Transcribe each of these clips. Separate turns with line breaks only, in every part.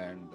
and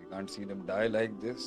I can't see them die like this.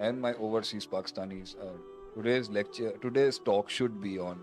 and my overseas Pakistanis, today's talk should be on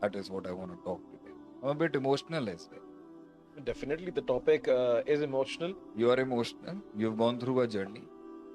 That is what I want to talk today. I'm a bit emotional as well.
Definitely the topic is emotional.
You are emotional. You've gone through a journey.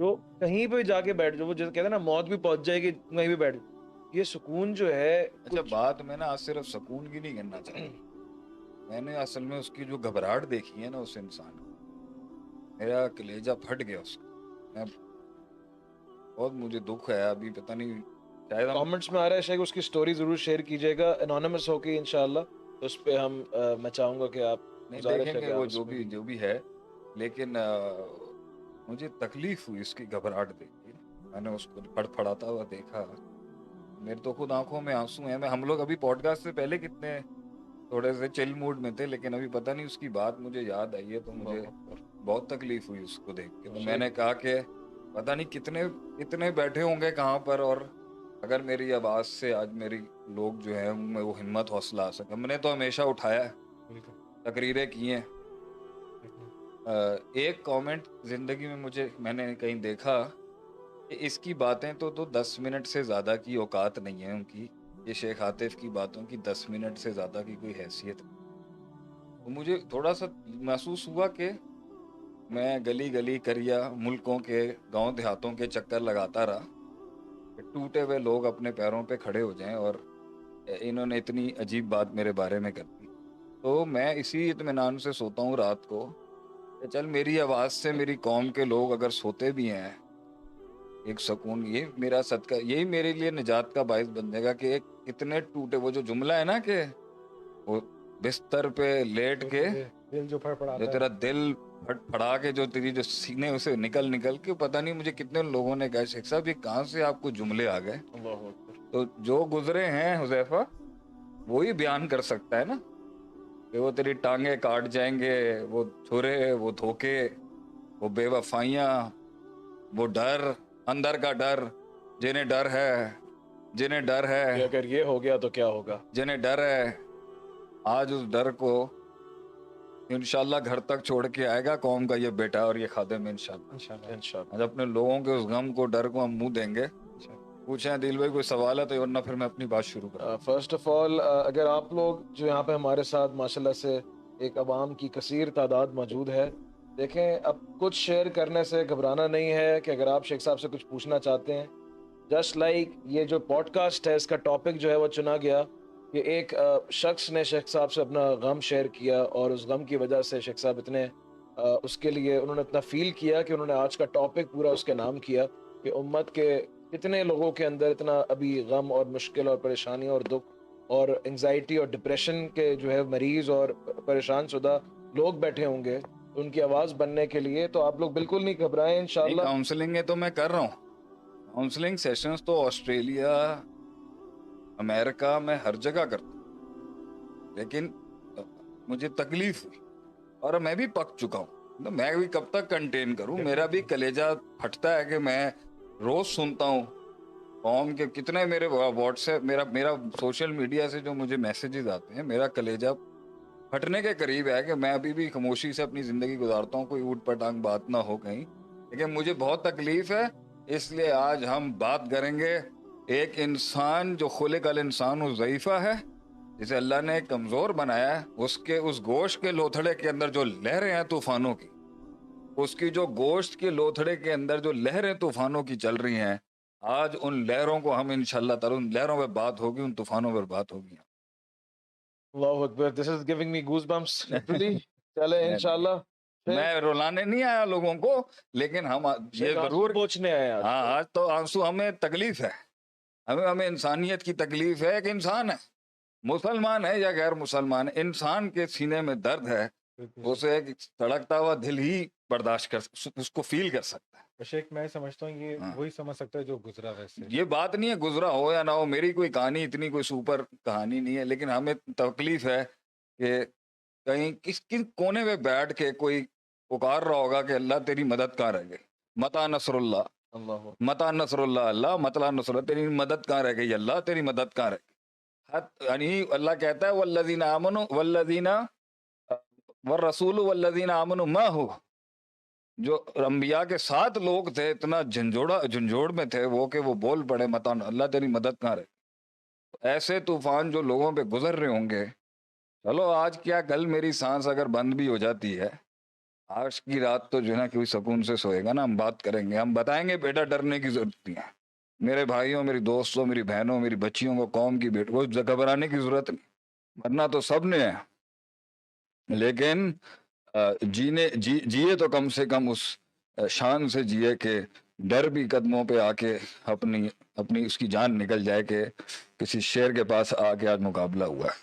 جو کہیں پہ جا کے بیٹھ جاؤ, وہ جیسے کہتے ہیں نا موت بھی پہنچ جائے گی کہیں بھی بیٹھ جاؤ, یہ سکون جو ہے
اچھا بات میں نا آج صرف سکون کی نہیں کرنا چاہتا, میں نے اصل میں اس کی جو گھبراہٹ دیکھی ہے نا اس انسان کو, میرا کلیجہ پھٹ گیا اس کا. بہت مجھے دکھ ہے ابھی, پتہ نہیں شاید ہم
کامنٹس میں آ رہا ہے شیخ اس کی سٹوری ضرور شیئر کیجیے گا انونیمس ہو کے انشاءاللہ, تو اس پہ ہم میں چاہوں گا کہ آپ
نہیں
گزارش
دیکھیں
ہے
گے
کہ
وہ
آپ اس میں
جو بھی ہے, لیکن مجھے تکلیف ہوئی اس کی گھبراہٹ دیکھ کے. میں نے اس کو پھڑپھڑاتا ہوا دیکھا, میرے تو خود آنکھوں میں آنسو ہیں. ہم لوگ ابھی پوڈ کاسٹ سے پہلے کتنے تھوڑے سے چل موڈ میں تھے, لیکن ابھی پتہ نہیں اس کی بات مجھے یاد آئی ہے تو مجھے بہت تکلیف ہوئی اس کو دیکھ کے. تو میں نے کہا کہ پتہ نہیں کتنے بیٹھے ہوں گے کہاں پر, اور اگر میری آواز سے آج میری لوگ جو ہیں ان میں وہ ہمت حوصلہ آ سکے. ہم نے تو ہمیشہ اٹھایا ہے,
بالکل
تقریریں کی ہیں. ایک کامنٹ زندگی میں میں نے کہیں دیکھا کہ اس کی باتیں تو 10 منٹ سے زیادہ کی اوقات نہیں ہے ان کی, یہ شیخ عاطف کی باتوں کی 10 منٹ سے زیادہ کی کوئی حیثیت نہیں. تو مجھے تھوڑا سا محسوس ہوا کہ میں گلی گلی کریا ملکوں کے گاؤں دیہاتوں کے چکر لگاتا رہا کہ ٹوٹے ہوئے لوگ اپنے پیروں پہ کھڑے ہو جائیں, اور انہوں نے اتنی عجیب بات میرے بارے میں کر دی. تو میں اسی اطمینان سے سوتا ہوں رات کو کہ چل میری آواز سے میری قوم کے لوگ اگر سوتے بھی ہیں ایک سکون, یہ میرا صدقہ, یہی میرے لیے نجات کا باعث بن جائے گا کہ ایک اتنے ٹوٹے, وہ جو جملہ ہے نا کہ وہ بستر پہ لیٹ کے
دل جو پھڑ
جو
پڑاتا
تیرا
ہے,
دل پھڑا کے جو تیری جو سینے اسے نکل کے, پتہ نہیں مجھے کتنے لوگوں نے کہا شیخ صاحب یہ کہاں سے آپ کو جملے آ گئے.
اللہ اکبر.
تو جو گزرے ہیں حذیفہ وہی بیان کر سکتا ہے نا کہ وہ تیری ٹانگیں کاٹ جائیں گے, وہ چھرے, وہ دھوکے, وہ بے وفائیاں, وہ ڈر, اندر کا ڈر, جنہیں ڈر ہے
کہ اگر یہ ہو گیا تو کیا ہوگا,
جنہیں ڈر ہے آج اس ڈر کو انشاءاللہ گھر تک چھوڑ کے آئے گا قوم کا یہ بیٹا اور یہ خادم انشاءاللہ.
انشاءاللہ.
انشاءاللہ.
آج اپنے لوگوں کے اس غم کو, ڈر کو ہم منہ دیں گے. پوچھیں عدیل بھائی کوئی سوال ہے تو, ورنہ پھر میں اپنی بات شروع کروں.
فرسٹ آف آل اگر آپ لوگ جو یہاں پہ ہمارے ساتھ ماشاءاللہ سے ایک عوام کی کثیر تعداد موجود ہے, دیکھیں اب کچھ شیئر کرنے سے گھبرانا نہیں ہے کہ اگر آپ شیخ صاحب سے کچھ پوچھنا چاہتے ہیں, جسٹ لائک یہ جو پوڈ کاسٹ ہے اس کا ٹاپک جو ہے وہ چنا گیا کہ ایک شخص نے شیخ صاحب سے اپنا غم شیئر کیا, اور اس غم کی وجہ سے شیخ صاحب اتنے اس کے لیے انہوں نے اتنا فیل کیا کہ انہوں نے آج کا ٹاپک پورا اس کے نام کیا کہ امت کے کتنے لوگوں کے اندر اتنا ابھی غم اور مشکل اور پریشانی اور دکھ اور انگزائٹی اور ڈپریشن کے جو ہے مریض اور پریشان شدہ لوگ بیٹھے ہوں گے ان کی آواز بننے کے لیے. تو آپ لوگ بالکل نہیں گھبرائیں, انشاءاللہ.
کاؤنسلنگ ہے تو میں کر رہا ہوں, کاؤنسلنگ سیشنز تو آسٹریلیا, امریکہ میں ہر جگہ کرتا ہوں, لیکن مجھے تکلیف ہوئی اور میں بھی پک چکا ہوں. میں بھی کب تک کنٹین کروں, میرا بھی کلیجہ پھٹتا ہے کہ میں روز سنتا ہوں قوم کے کتنے میرے واٹس ایپ, میرا سوشل میڈیا سے جو مجھے میسیجز آتے ہیں, میرا کلیجہ پھٹنے کے قریب ہے کہ میں ابھی بھی خاموشی سے اپنی زندگی گزارتا ہوں, کوئی اوٹ پٹانگ بات نہ ہو کہیں, لیکن مجھے بہت تکلیف ہے. اس لیے آج ہم بات کریں گے ایک انسان جو خلق الانسان ضعیفہ ہے, جسے اللہ نے کمزور بنایا ہے, اس گوشت کے لوتھڑے کے اندر جو لہریں ہیں طوفانوں کی, اس کی جو گوشت کے لوتھڑے کے اندر جو لہریں طوفانوں کی چل رہی ہیں, آج ان لہروں کو ہم انشاءاللہ تعالی, ان لہروں پہ بات ہوگی, ان طوفانوں پر بات ہوگی.
اللہ اکبر, this is giving me goosebumps literally. چلے انشاءاللہ.
میں رلانے نہیں آیا لوگوں کو, لیکن ہم یہ ضرور
پہنچنے آئے آج.
ہاں آج تو آنسو, ہمیں تکلیف ہے, ہمیں انسانیت کی تکلیف ہے. ایک انسان ہے, مسلمان ہے یا غیر مسلمان, انسان کے سینے میں درد ہے, اسے ایک تڑکتا ہوا دل ہی برداشت اس کو فیل کر سکتا ہے.
شیخ میں سمجھتا ہوں یہ وہی سمجھ سکتا ہے جو گزرا ویسے.
یہ بات نہیں ہے گزرا ہو یا نہ ہو, میری کوئی کہانی اتنی کوئی سپر کہانی نہیں ہے, لیکن ہمیں تکلیف ہے کہ کہیں کس کونے میں بیٹھ کے کوئی پکار رہا ہوگا کہ اللہ تیری مدد کہاں رہ گئی, متا نصر اللہ, متا نصر اللہ, اللہ مطلع نصر اللہ, تیری مدد کہاں رہ گئی, اللہ تیری مدد کہاں رہ گئی. یعنی اللہ کہتا ہے والذین آمنوا والذین والرسول والذین آمنوا معہ, جو انبیاء کے ساتھ لوگ تھے اتنا جھنجھوڑ میں تھے وہ کہ وہ بول پڑے متا اللہ تیری مدد کہاں رہے. ایسے طوفان جو لوگوں پہ گزر رہے ہوں گے, چلو آج کیا کل میری سانس اگر بند بھی ہو جاتی ہے, آج کی رات تو جو ہے نا کوئی سکون سے سوئے گا نا. ہم بات کریں گے, ہم بتائیں گے بیٹا ڈرنے کی ضرورت نہیں ہے. میرے بھائیوں, میری دوستوں, میری بہنوں, میری بچیوں کو, قوم کی بیٹوں کو گھبرانے کی ضرورت نہیں. مرنا تو سب نے ہے, لیکن جیے تو کم سے کم اس شان سے جیے کہ ڈر بھی قدموں پہ آ کے اپنی اس کی جان نکل جائے کہ کسی شیر کے پاس آ کے آج مقابلہ ہوا ہے.